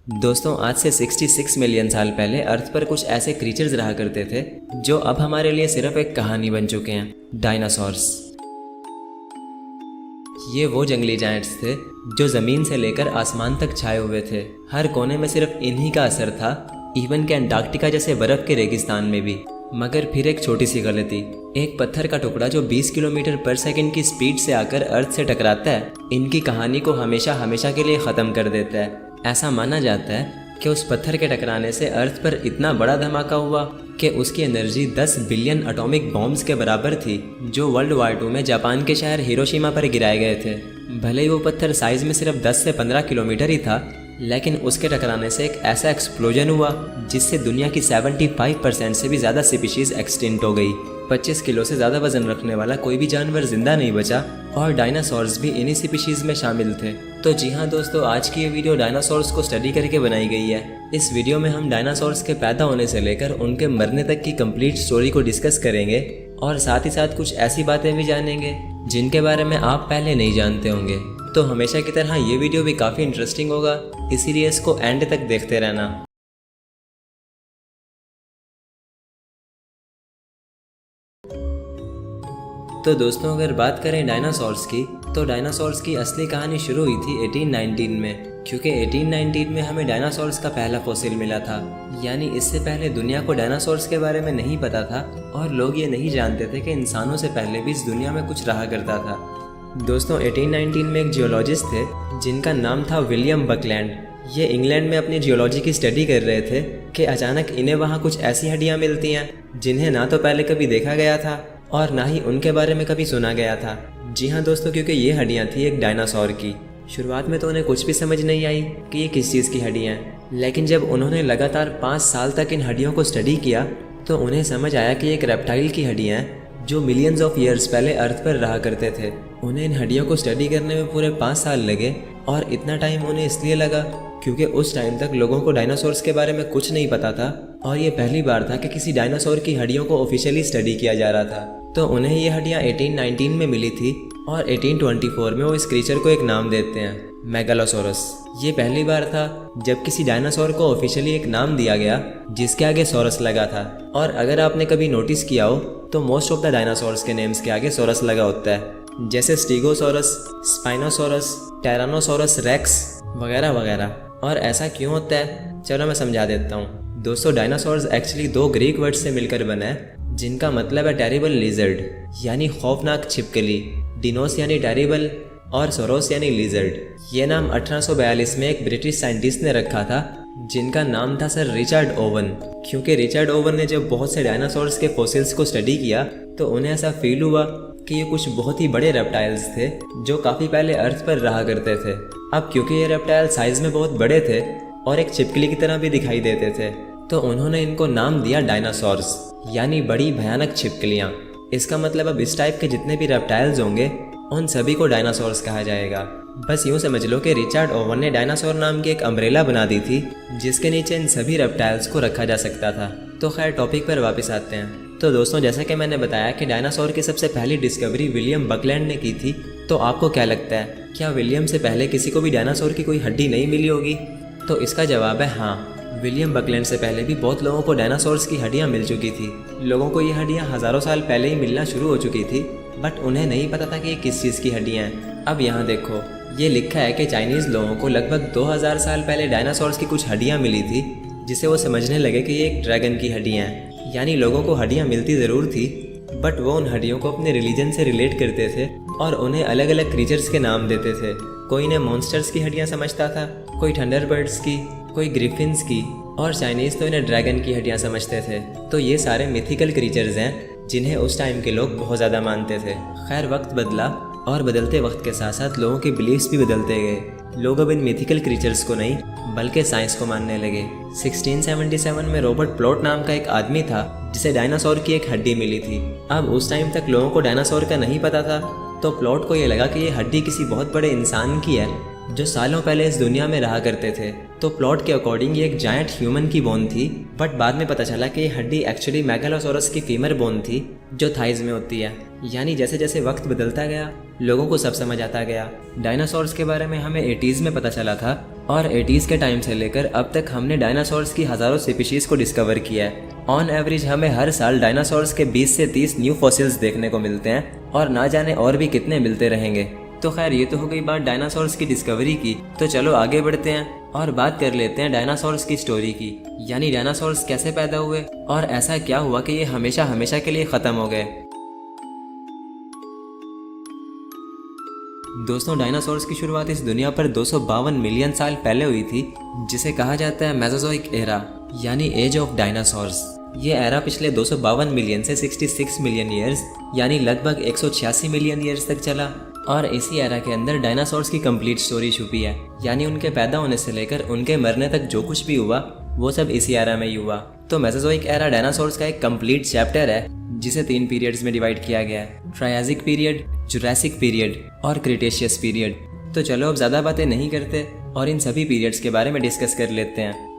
दोस्तों आज से 66 मिलियन साल पहले अर्थ पर कुछ ऐसे क्रीचर्स रहा करते थे जो अब हमारे लिए सिर्फ एक कहानी बन चुके हैं, डायनासोर्स। ये वो जंगली जायंट्स थे जो ज़मीन से लेकर आसमान तक छाए हुए थे। हर कोने में सिर्फ इन्हीं का असर था, इवन के अंटार्कटिका जैसे बर्फ़ के रेगिस्तान में भी। मगर फिर एक छोटी सी गलती, एक पत्थर का टुकड़ा जो 20 किलोमीटर पर सेकंड की स्पीड से आकर अर्थ से टकराता है, इनकी कहानी को हमेशा हमेशा के लिए ख़त्म कर देता है। ऐसा माना जाता है कि उस पत्थर के टकराने से अर्थ पर इतना बड़ा धमाका हुआ कि उसकी एनर्जी 10 बिलियन एटॉमिक बॉम्ब्स के बराबर थी, जो वर्ल्ड वॉर 2 में जापान के शहर हिरोशिमा पर गिराए गए थे। भले ही वो पत्थर साइज़ में सिर्फ 10 से 15 किलोमीटर ही था, लेकिन उसके टकराने से एक ऐसा एक्सप्लोजन हुआ जिससे दुनिया की 75% से भी ज़्यादा स्पीशीज़ एक्सटिंक्ट हो गई। 25 किलो से ज़्यादा वजन रखने वाला कोई भी जानवर जिंदा नहीं बचा और डायनासोर्स भी इन्हीं स्पीशीज़ में शामिल थे। तो जी हाँ दोस्तों, आज की ये वीडियो डायनासोर्स को स्टडी करके बनाई गई है। इस वीडियो में हम डायनासोर्स के पैदा होने से लेकर उनके मरने तक की कंप्लीट स्टोरी को डिस्कस करेंगे और साथ ही साथ कुछ ऐसी बातें भी जानेंगे जिनके बारे में आप पहले नहीं जानते होंगे। तो हमेशा की तरह ये वीडियो भी काफ़ी इंटरेस्टिंग होगा, इसीलिए इसको एंड तक देखते रहना। तो दोस्तों, अगर बात करें डायनासोर्स की, तो डायनासोर्स की असली कहानी शुरू हुई थी 1819 में, क्योंकि 1819 में हमें डायनासोर्स का पहला फॉसिल मिला था। यानी इससे पहले दुनिया को डायनासोर्स के बारे में नहीं पता था और लोग ये नहीं जानते थे कि इंसानों से पहले भी इस दुनिया में कुछ रहा करता था। दोस्तों, 1819 में एक जियोलॉजिस्ट थे जिनका नाम था विलियम बकलैंड। ये इंग्लैंड में अपनी जियोलॉजी की स्टडी कर रहे थे कि अचानक इन्हें वहाँ कुछ ऐसी हड्डियाँ मिलती हैं जिन्हें ना तो पहले कभी देखा गया था और ना ही उनके बारे में कभी सुना गया था। जी हाँ दोस्तों, क्योंकि ये हड्डियाँ थी एक डायनासोर की। शुरुआत में तो उन्हें कुछ भी समझ नहीं आई कि ये किस चीज़ की हड्डियाँ हैं, लेकिन जब उन्होंने लगातार 5 साल तक इन हड्डियों को स्टडी किया तो उन्हें समझ आया कि एक रेप्टाइल की हड्डियाँ हैं जो मिलियंस ऑफ ईयर्स पहले अर्थ पर रहा करते थे। उन्हें इन हड्डियों को स्टडी करने में पूरे 5 साल लगे और इतना टाइम उन्हें इसलिए लगा क्योंकि उस टाइम तक लोगों को डायनासोर्स के बारे में कुछ नहीं पता था और ये पहली बार था कि किसी डायनासोर की हड्डियों को ऑफिशियली स्टडी किया जा रहा था। तो उन्हें ये हड्डियाँ 1819 में मिली थी और 1824 में वो इस क्रीचर को एक नाम देते हैं, मेगालोसोरस। ये पहली बार था जब किसी डायनासोर को ऑफिशियली एक नाम दिया गया जिसके आगे सोरस लगा था। और अगर आपने कभी नोटिस किया हो तो मोस्ट ऑफ द डायनासोर्स के नेम्स के आगे सोरस लगा होता है, जैसे स्टीगोसोरस, स्पाइनोसोरस, टेरानोसोरस रेक्स वगैरह वगैरह। और ऐसा क्यों होता है, चलो मैं समझा देता हूँ। दोस्तों, डायनासोर्स एक्चुअली 2 ग्रीक वर्ड से मिलकर बना है जिनका मतलब है टेरिबल लिजर्ड यानी खौफनाक छिपकली, डिनोस यानी टेरिबल और सोरोस यानी लिजर्ड। ये नाम 1842 में एक ब्रिटिश साइंटिस्ट ने रखा था जिनका नाम था सर रिचर्ड ओवन। क्योंकि रिचर्ड ओवन ने जब बहुत से डायनासोर्स के फॉसिल्स को स्टडी किया तो उन्हें ऐसा फील हुआ कि ये कुछ बहुत ही बड़े रेप्टाइल्स थे जो काफ़ी पहले अर्थ पर रहा करते थे। अब क्योंकि ये रेप्टाइल साइज में बहुत बड़े थे और एक छिपकली की तरह भी दिखाई देते थे, तो उन्होंने इनको नाम दिया डायनासोर्स यानी बड़ी भयानक छिपकलियाँ। इसका मतलब अब इस टाइप के जितने भी रेप्टाइल्स होंगे उन सभी को डायनासोर्स कहा जाएगा। बस यूँ समझ लो कि रिचर्ड ओवन ने डायनासोर नाम की एक अम्ब्रेला बना दी थी जिसके नीचे इन सभी रेप्टाइल्स को रखा जा सकता था। तो खैर, टॉपिक पर वापस आते हैं। तो दोस्तों, जैसा कि मैंने बताया कि डायनासोर की सबसे पहली डिस्कवरी विलियम बकलैंड ने की थी, तो आपको क्या लगता है, क्या विलियम से पहले किसी को भी डायनासोर की कोई हड्डी नहीं मिली होगी? तो इसका जवाब है हाँ। विलियम बकलैंड से पहले भी बहुत लोगों को डायनासोर्स की हड्डियाँ मिल चुकी थी। लोगों को ये हड्डियाँ हज़ारों साल पहले ही मिलना शुरू हो चुकी थी, बट उन्हें नहीं पता था कि ये किस चीज़ की हड्डियाँ हैं। अब यहाँ देखो, ये लिखा है कि चाइनीज़ लोगों को लगभग 2000 साल पहले डायनासोर्स की कुछ हड्डियाँ मिली थी जिसे वो समझने लगे कि ये एक ड्रैगन की हड्डियाँ हैं। यानी लोगों को हड्डियाँ मिलती ज़रूर थी, बट वो उन हड्डियों को अपने रिलीजन से रिलेट करते थे और उन्हें अलग अलग क्रीचर्स के नाम देते थे। कोई इन्हें मॉन्स्टर्स की हड्डियाँ समझता था, कोई थंडरबर्ड्स की, कोई ग्रिफिन्स की, और चाइनीज़ तो इन्हें ड्रैगन की हड्डियाँ समझते थे। तो ये सारे मिथिकल क्रीचर्स हैं जिन्हें उस टाइम के लोग बहुत ज़्यादा मानते थे। खैर, वक्त बदला और बदलते वक्त के साथ साथ लोगों के बिलीव्स भी बदलते गए। लोग अब इन मिथिकल क्रीचर्स को नहीं बल्कि साइंस को मानने लगे। 1677 में रॉबर्ट प्लॉट नाम का एक आदमी था जिसे डायनासोर की एक हड्डी मिली थी। अब उस टाइम तक लोगों को डायनासोर का नहीं पता था, तो प्लॉट को ये लगा कि ये हड्डी किसी बहुत बड़े इंसान की है जो सालों पहले इस दुनिया में रहा करते थे। तो प्लॉट के अकॉर्डिंग ये एक जायंट ह्यूमन की बोन थी, बट बाद में पता चला कि ये हड्डी एक्चुअली मेगालोसोरस की फीमर बोन थी जो थाइज में होती है। यानी जैसे जैसे वक्त बदलता गया लोगों को सब समझ आता गया। डायनासोर्स के बारे में हमें 80s में पता चला था और 80s के टाइम से लेकर अब तक हमने डायनासोर्स की हज़ारों स्पीशीज़ को डिस्कवर किया है। ऑन एवरेज हमें हर साल डायनासोर्स के 20 से 30 न्यू फॉसिल्स देखने को मिलते हैं और ना जाने और भी कितने मिलते रहेंगे। तो खैर ये तो हो गई बात डायनासोर्स की डिस्कवरी की। तो चलो आगे बढ़ते हैं और बात कर लेते हैं डायनासोर्स की स्टोरी की, यानी डायनासोर्स कैसे पैदा हुए और ऐसा क्या हुआ कि ये हमेशा हमेशा के लिए ख़त्म हो गए। दोस्तों डायनासोर्स की शुरुआत इस दुनिया पर 252 मिलियन साल पहले हुई थी, जिसे कहा जाता है मेसोजोइक एरा, यानी एज ऑफ डायनासोर्स। ये एरा पिछले 252 मिलियन से 66 मिलियन ईयर्स यानी लगभग 186 मिलियन ईयर्स तक चला। और इसी एरा के अंदर डायनासोर्स की कंप्लीट स्टोरी छुपी है, यानी उनके पैदा होने से लेकर उनके मरने तक जो कुछ भी हुआ वो सब इसी एरा में ही हुआ। तो मेसोजोइक एरा डायनासोर्स का एक कंप्लीट चैप्टर है, जिसे 3 पीरियड्स में डिवाइड किया गया है, ट्रायसिक पीरियड, जुरासिक पीरियड और क्रिटेशियस पीरियड। तो चलो अब ज़्यादा बातें नहीं करते और इन सभी पीरियड्स के बारे में डिस्कस कर लेते हैं।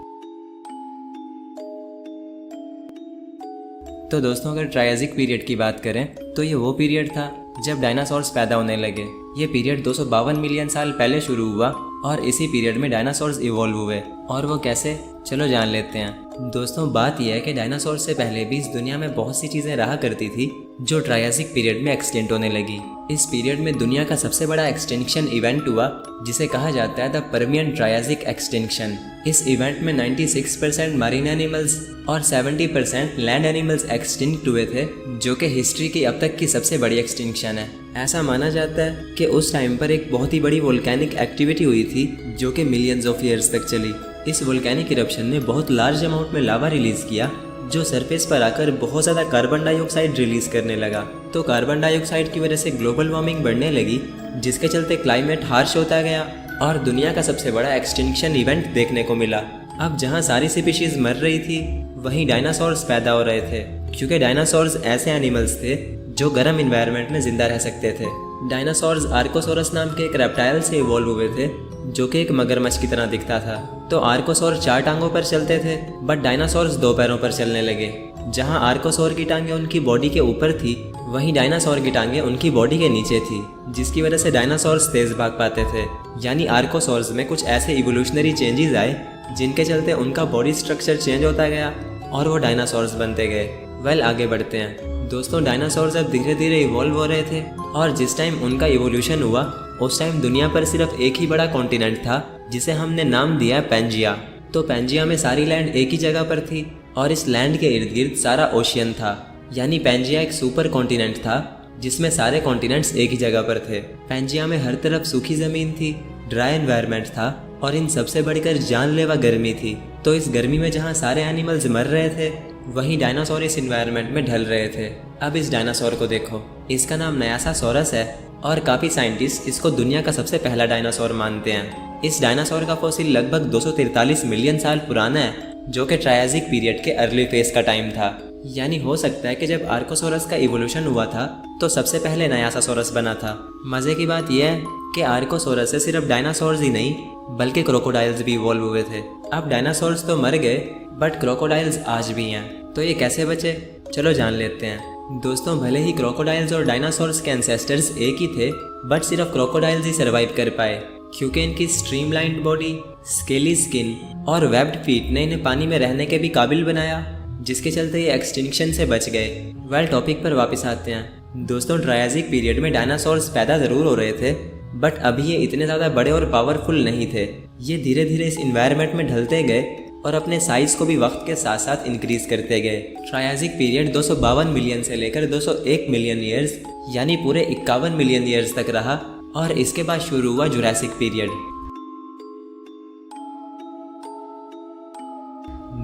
तो दोस्तों अगर ट्रायसिक पीरियड की बात करें तो ये वो पीरियड था जब डायनासोर्स पैदा होने लगे। ये पीरियड 252 मिलियन साल पहले शुरू हुआ और इसी पीरियड में डायनासोर्स इवॉल्व हुए। और वो कैसे, चलो जान लेते हैं। दोस्तों बात यह है कि डायनासोर से पहले भी इस दुनिया में बहुत सी चीज़ें रहा करती थी जो ट्रायसिक पीरियड में एक्सटेंट होने लगी। इस पीरियड में दुनिया का सबसे बड़ा एक्सटेंक्शन इवेंट हुआ, जिसे कहा जाता है द पर्मियन ट्रायसिक एक्सटेंक्शन। इस इवेंट में 96% मरीन एनिमल्स और 70% लैंड एनिमल्स एक्सटिंक्ट हुए थे, जो कि हिस्ट्री की अब तक की सबसे बड़ी एक्सटिंक्शन है। ऐसा माना जाता है कि उस टाइम पर एक बहुत ही बड़ी वोल्केनिक एक्टिविटी हुई थी जो कि मिलियंस ऑफ ईयर्स तक चली। इस वोल्केनिक इरप्शन ने बहुत लार्ज अमाउंट में लावा रिलीज़ किया, जो सरफेस पर आकर बहुत ज़्यादा कार्बन डाइऑक्साइड रिलीज़ करने लगा। तो कार्बन डाइऑक्साइड की वजह से ग्लोबल वार्मिंग बढ़ने लगी, जिसके चलते क्लाइमेट हार्श होता गया और दुनिया का सबसे बड़ा एक्सटिंक्शन इवेंट देखने को मिला। अब जहाँ सारी स्पीशीज़ मर रही थी, वहीं डायनासोर्स पैदा हो रहे थे, क्योंकि डायनासोर्स ऐसे एनिमल्स थे जो गर्म इन्वायरमेंट में जिंदा रह सकते थे। डायनासोर्स आर्कोसोरस नाम के एक रेप्टाइल से इवॉल्व हुए थे, जो कि एक मगरमच्छ की तरह दिखता था। तो आर्कोसोर 4 टांगों पर चलते थे, बट डायनासोर्स 2 पैरों पर चलने लगे। जहां आर्कोसोर की टांगें उनकी बॉडी के ऊपर थी, वहीं डायनासोर की टांगें उनकी बॉडी के नीचे थी, जिसकी वजह से डायनासोर्स तेज भाग पाते थे। यानी आर्कोसोर्स में कुछ ऐसे इवोल्यूशनरी चेंजेस आए, जिनके चलते उनका बॉडी स्ट्रक्चर चेंज होता गया और वो डायनासोर्स बनते गए। आगे बढ़ते हैं। दोस्तों डायनासोर्स अब धीरे धीरे इवॉल्व हो रहे थे और जिस टाइम उनका इवोल्यूशन हुआ, उस टाइम दुनिया पर सिर्फ एक ही बड़ा कॉन्टिनेंट था, जिसे हमने नाम दिया पैंजिया। तो पैंजिया में सारी लैंड एक ही जगह पर थी और इस लैंड के इर्द गिर्द सारा ओशियन था। यानी पैंजिया एक सुपर कॉन्टिनेंट था, जिसमें सारे कॉन्टिनेंट्स एक ही जगह पर थे। पैंजिया में हर तरफ सूखी ज़मीन थी, ड्राई एनवायरनमेंट था और इन सबसे बढ़कर जानलेवा गर्मी थी। तो इस गर्मी में जहाँ सारे एनिमल्स मर रहे थे, वहीं डायनासोर इस इन्वायरमेंट में ढल रहे थे। अब इस डायनासोर को देखो, इसका नाम नयासासोरस है और काफ़ी साइंटिस्ट इसको दुनिया का सबसे पहला डायनासोर मानते हैं। इस डायनासोर का फॉसिल लगभग 243 मिलियन साल पुराना है, जो कि ट्रायसिक पीरियड के अर्ली फेज का टाइम था। यानी हो सकता है कि जब आर्कोसोरस का इवोल्यूशन हुआ था तो सबसे पहले नयासासोरस बना था। मज़े की बात यह है कि आर्कोसोरस से सिर्फ डायनासोर्स ही नहीं बल्कि क्रोकोडाइल्स भी इवॉल्व हुए थे। अब डायनासोर्स तो मर गए, बट क्रोकोडाइल्स आज भी हैं। तो ये कैसे बचे, चलो जान लेते हैं। दोस्तों भले ही क्रोकोडाइल्स और डायनासोर्स के एंसेस्टर्स एक ही थे, बट सिर्फ क्रोकोडाइल्स ही सर्वाइव कर पाए, क्योंकि इनकी स्ट्रीमलाइंड बॉडी, स्केली स्किन और वेब्ड फीट ने इन्हें पानी में रहने के भी काबिल बनाया, जिसके चलते ये एक्सटिंक्शन से बच गए। टॉपिक पर वापस आते हैं। दोस्तों ट्रायसिक पीरियड में डायनासोर्स पैदा ज़रूर हो रहे थे, बट अभी ये इतने ज़्यादा बड़े और पावरफुल नहीं थे। ये धीरे धीरे इस इन्वायरमेंट में ढलते गए और अपने साइज़ को भी वक्त के साथ साथ इंक्रीज करते गए। ट्रायसिक पीरियड 252 मिलियन से लेकर 201 मिलियन ईयर्स यानी पूरे 51 मिलियन ईयर्स तक रहा और इसके बाद शुरू हुआ जुरासिक पीरियड।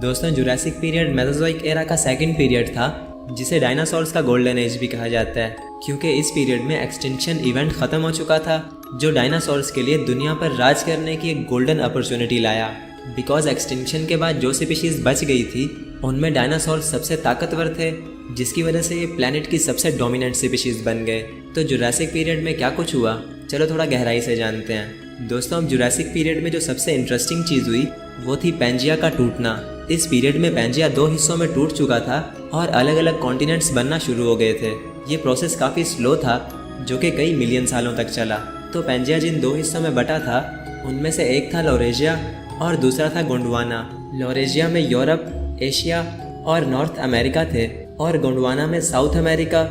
दोस्तों जुरासिक पीरियड मेसोजोइक एरा का सेकंड पीरियड था, जिसे डायनासोर्स का गोल्डन एज भी कहा जाता है, क्योंकि इस पीरियड में एक्सटिंक्शन इवेंट ख़त्म हो चुका था, जो डायनासोर्स के लिए दुनिया पर राज करने की एक गोल्डन अपॉर्चुनिटी लाया। बिकॉज एक्सटिंक्शन के बाद जो स्पीशीज़ बच गई थी, उनमें डायनासोर्स सबसे ताकतवर थे, जिसकी वजह से ये प्लैनेट की सबसे डोमिनेंट स्पीशीज़ बन गए। तो जुरासिक पीरियड में क्या कुछ हुआ, चलो थोड़ा गहराई से जानते हैं। दोस्तों अब जुरासिक पीरियड में जो सबसे इंटरेस्टिंग चीज़ हुई वो थी पैंजिया का टूटना। इस पीरियड में पैंजिया 2 हिस्सों में टूट चुका था और अलग अलग कॉन्टिनेंट्स बनना शुरू हो गए थे। ये प्रोसेस काफ़ी स्लो था, जो कि कई मिलियन सालों तक चला। तो पैंजिया जिन 2 हिस्सों में बटा था, उनमें से एक था लॉरेशिया और दूसरा था गोंडवाना। लॉरेशिया में यूरोप, एशिया और नॉर्थ अमेरिका थे और गोंडवाना में south America,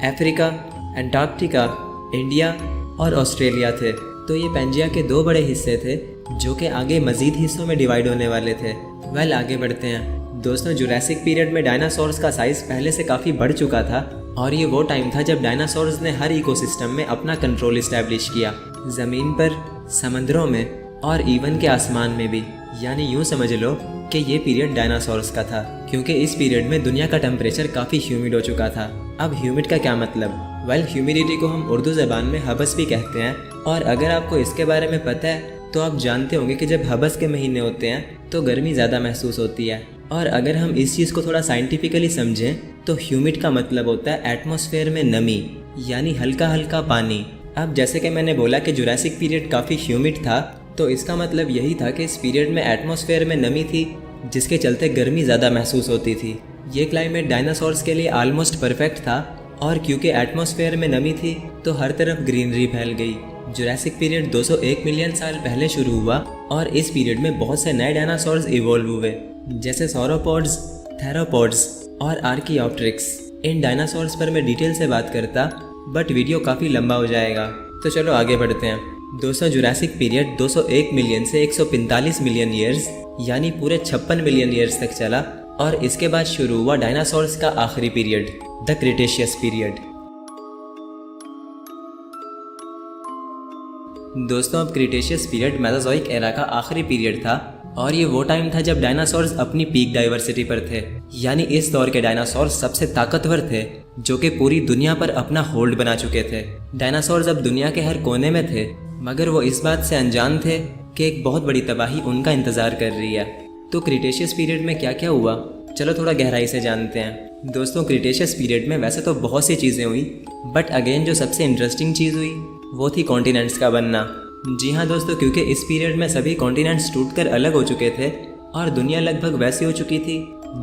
Africa, Antarctica, India और ऑस्ट्रेलिया थे। तो ये पेंजिया के 2 बड़े हिस्से थे जो कि आगे मज़ीद हिस्सों में डिवाइड होने वाले थे। वेल आगे बढ़ते हैं दोस्तों। जुरासिक पीरियड में डायनासोर्स का साइज़ पहले से काफ़ी बढ़ चुका था और ये वो टाइम था जब डायनासोर्स ने हर इकोसिस्टम में अपना कंट्रोल इस्टेब्लिश किया, ज़मीन पर, समंदरों में और इवन के आसमान में भी। यानी यूँ समझ लो कि ये पीरियड डायनासोर्स का था, क्योंकि इस पीरियड में दुनिया का टेम्परेचर काफ़ी ह्यूमिड हो चुका था। अब ह्यूमिड का क्या मतलब? वेल ह्यूमिडिटी को हम उर्दू ज़बान में हबस भी कहते हैं और अगर आपको इसके बारे में पता है तो आप जानते होंगे कि जब हबस के महीने होते हैं तो गर्मी ज़्यादा महसूस होती है। और अगर हम इस चीज़ को थोड़ा साइंटिफिकली समझें तो ह्यूमिड का मतलब होता है एटमॉस्फेयर में नमी, यानी हल्का हल्का पानी। अब जैसे कि मैंने बोला कि जुरासिक पीरियड काफ़ी ह्यूमिड था, तो इसका मतलब यही था कि इस पीरियड में एटमॉस्फेयर में नमी थी जिसके चलते गर्मी ज़्यादा महसूस होती थी। ये क्लाइमेट डायनासोर्स के लिए आलमोस्ट परफेक्ट था और क्योंकि एटमॉस्फेयर में नमी थी तो हर तरफ ग्रीनरी फैल गई। जुरासिक पीरियड 201 मिलियन साल पहले शुरू हुआ और इस पीरियड में बहुत से नए डायनासोर्स इवॉल्व हुए, जैसे सौरोपॉड्स, थेरोपॉड्स और आर्कियोप्टेरिक्स। इन डायनासोर्स पर मैं डिटेल से बात करता बट वीडियो काफ़ी लंबा हो जाएगा, तो चलो आगे बढ़ते हैं। दोस्तों जुरासिक पीरियड 201 मिलियन से 145 मिलियन ईयर्स यानी पूरे 56 मिलियन ईयर्स तक चला और इसके बाद शुरू हुआ डायनासोर्स का आखिरी पीरियड, द क्रिटेशियस पीरियड। दोस्तों अब क्रिटेशियस पीरियड मेसोजोइक एरा का आखिरी पीरियड था और ये वो टाइम था जब डायनासोर्स अपनी पीक डाइवर्सिटी पर थे। यानी इस दौर के डायनासोर्स सबसे ताकतवर थे जो कि पूरी दुनिया पर अपना होल्ड बना चुके थे। डायनासोर्स अब दुनिया के हर कोने में थे मगर वो इस बात से अनजान थे कि एक बहुत बड़ी तबाही उनका इंतज़ार कर रही है। तो क्रिटेशियस पीरियड में क्या क्या हुआ, चलो थोड़ा गहराई से जानते हैं। दोस्तों क्रिटेशियस पीरियड में वैसे तो बहुत सी चीज़ें हुई बट अगेन जो सबसे इंटरेस्टिंग चीज़ हुई वो थी कॉन्टिनेंट्स का बनना। जी हाँ दोस्तों, क्योंकि इस पीरियड में सभी कॉन्टिनेंट्स टूटकर अलग हो चुके थे और दुनिया लगभग वैसी हो चुकी थी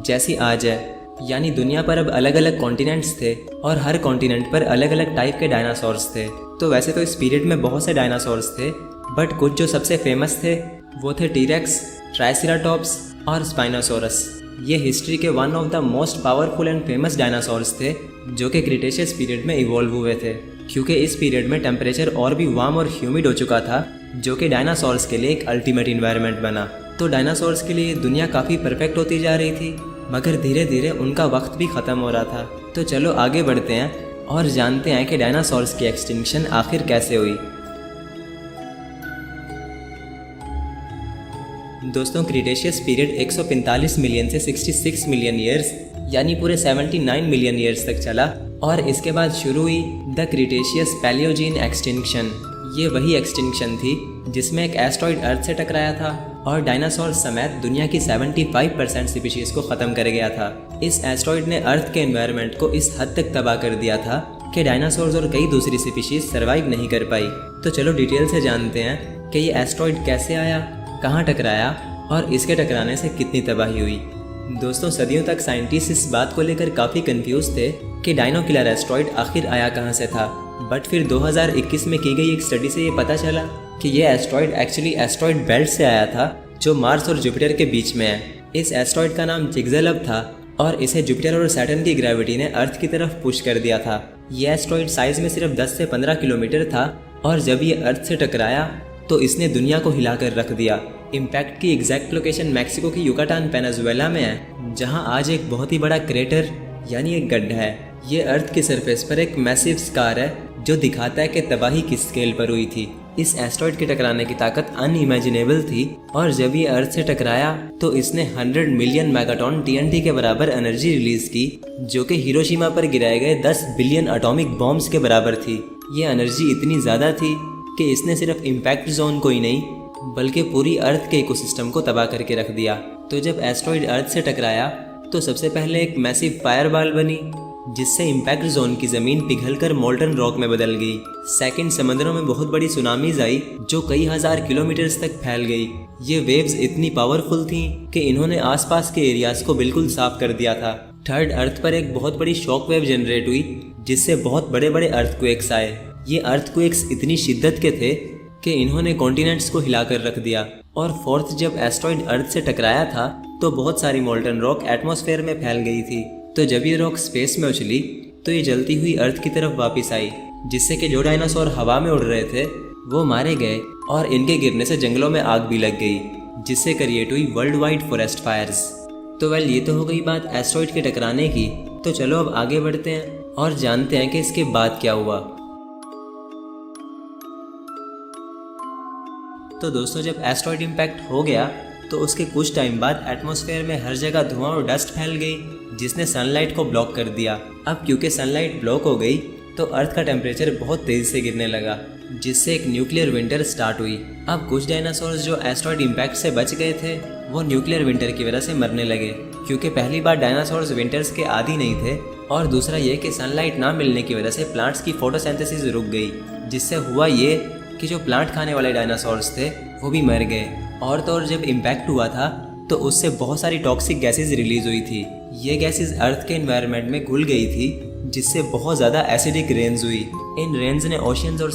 जैसी आज है। यानी दुनिया पर अब अलग अलग कॉन्टिनेंट्स थे और हर कॉन्टिनेंट पर अलग अलग टाइप के डायनासोर्स थे। तो वैसे तो इस पीरियड में बहुत से डायनासोर्स थे बट कुछ जो सबसे फेमस थे वो थे टीरेक्स, ट्राइसेराटॉप्स और स्पाइनोसोरस। ये हिस्ट्री के one of the most powerful and famous dinosaurs थे जो कि क्रिटेशियस पीरियड में इवॉल्व हुए थे, क्योंकि इस पीरियड में टेम्परेचर और भी वार्म और ह्यूमिड हो चुका था जो कि डायनासोर्स के लिए एक अल्टीमेट इन्वायरमेंट बना। तो डायनासोर्स के लिए दुनिया काफ़ी परफेक्ट होती जा रही थी मगर धीरे धीरे उनका वक्त भी ख़त्म हो रहा था। तो चलो आगे बढ़ते हैं और जानते हैं कि डायनासोर्स की एक्सटिंक्शन आखिर कैसे हुई। दोस्तों क्रिटेशियस पीरियड 145 मिलियन से 66 मिलियन ईयर्स यानी पूरे 79 मिलियन ईयर्स तक चला और इसके बाद शुरू हुई द क्रिटेशियस पैलियोजीन एक्सटिंक्शन। ये वही एक्सटिंक्शन थी जिसमें एक एस्ट्रॉइड अर्थ से टकराया था और डायनासोर समेत दुनिया की 75% स्पीशीज़ को ख़त्म कर गया था। इस एस्ट्रॉइड ने अर्थ के एनवायरनमेंट को इस हद तक तबाह कर दिया था कि डायनासोर्स और कई दूसरी स्पीशीज़ सर्वाइव नहीं कर पाई। तो चलो डिटेल से जानते हैं कि ये एस्ट्रॉइड कैसे आया, कहाँ टकराया और इसके टकराने से कितनी तबाही हुई। दोस्तों सदियों तक साइंटिस्ट इस बात को लेकर काफ़ी कंफ्यूज थे कि डायनो किलर एस्ट्रॉइड आखिर आया कहाँ से था, बट फिर 2021 में की गई एक स्टडी से ये पता चला कि ये एस्ट्रॉइड एक्चुअली एस्ट्रॉइड बेल्ट से आया था जो मार्स और जुपिटर के बीच में है। इस एस्ट्रॉइड का नाम चिग्ज़ेलब था और इसे जुपिटर और सैटर्न की ग्रेविटी ने अर्थ की तरफ पुश कर दिया था। ये एस्ट्रॉइड साइज़ में सिर्फ 10 से 15 किलोमीटर था और जब ये अर्थ से टकराया तो इसने दुनिया को हिलाकर रख दिया। इम्पैक्ट की एग्जैक्ट लोकेशन मैक्सिको की युकाटान पेनिनसुला में है, जहां आज एक बहुत ही बड़ा क्रेटर यानी एक गड्ढा है। ये अर्थ की सरफेस पर एक मैसिव स्कार है जो दिखाता है कि तबाही किस स्केल पर हुई थी। इस एस्ट्रॉइड के टकराने की ताकत अनइमेजिनेबल थी और जब ये अर्थ से टकराया तो इसने 100 मिलियन मेगाटन TNT के बराबर एनर्जी रिलीज की, जो कि हिरोशिमा पर गिराए गए 10 बिलियन एटॉमिक बॉम्ब्स के बराबर थी। ये एनर्जी इतनी ज़्यादा थी कि इसने सिर्फ इम्पैक्ट जोन को ही नहीं बल्कि पूरी अर्थ के इकोसिस्टम को तबाह करके रख दिया। तो जब एस्ट्रॉइड अर्थ से टकराया तो सबसे पहले एक मैसिव फायरबॉल बनी जिससे इम्पैक्ट जोन की ज़मीन पिघलकर मोल्टन रॉक में बदल गई। सेकंड, समुद्रों में बहुत बड़ी सुनामीज आई जो कई हजार किलोमीटर्स तक फैल गई। ये वेव्स इतनी पावरफुल थीं कि इन्होंने आसपास के एरियाज को बिल्कुल साफ कर दिया था। थर्ड, अर्थ पर एक बहुत बड़ी शॉक वेव जनरेट हुई जिससे बहुत बड़े बड़े अर्थक्वेक्स आए। ये अर्थक्वेक्स इतनी शिद्दत के थे कि इन्होंने कॉन्टिनेंट्स को हिलाकर रख दिया। और फोर्थ, जब एस्ट्रॉइड अर्थ से टकराया था तो बहुत सारी मोल्टन रॉक एटमॉस्फेयर में फैल गई थी। तो जब ये रॉक स्पेस में उछली तो ये जलती हुई अर्थ की तरफ वापस आई, जिससे कि जो डायनासोर हवा में उड़ रहे थे वो मारे गए और इनके गिरने से जंगलों में आग भी लग गई, जिससे क्रिएट हुई वर्ल्ड वाइड फॉरेस्ट फायर्स। तो वेल, ये तो हो गई बात एस्ट्रॉइड के टकराने की। तो चलो अब आगे बढ़ते हैं और जानते हैं कि इसके बाद क्या हुआ। तो दोस्तों, जब एस्ट्रॉइड इम्पैक्ट हो गया तो उसके कुछ टाइम बाद एटमॉस्फेयर में हर जगह धुआं और डस्ट फैल गई, जिसने सनलाइट को ब्लॉक कर दिया। अब क्योंकि सनलाइट ब्लॉक हो गई तो अर्थ का टेम्परेचर बहुत तेज़ी से गिरने लगा, जिससे एक न्यूक्लियर विंटर स्टार्ट हुई। अब कुछ डायनासोर्स जो एस्ट्रॉइड इम्पैक्ट से बच गए थे वो न्यूक्लियर विंटर की वजह से मरने लगे, क्योंकि पहली बार डायनासोर्स विंटर्स के आदी नहीं थे, और दूसरा ये कि सनलाइट ना मिलने की वजह से प्लांट्स की फोटोसिंथेसिस रुक गई, जिससे हुआ ये कि जो प्लांट खाने वाले डायनासोर्स थे वो भी मर गए। और तो और जब इम्पैक्ट हुआ था तो उससे बहुत सारी टॉक्सिक गैसेज रिलीज हुई थी। ये गैसेज अर्थ के एनवायरनमेंट में घुल गई थी, जिससे बहुत ज़्यादा एसिडिक रेन्स हुई। इन रेन्स ने ओशियंस और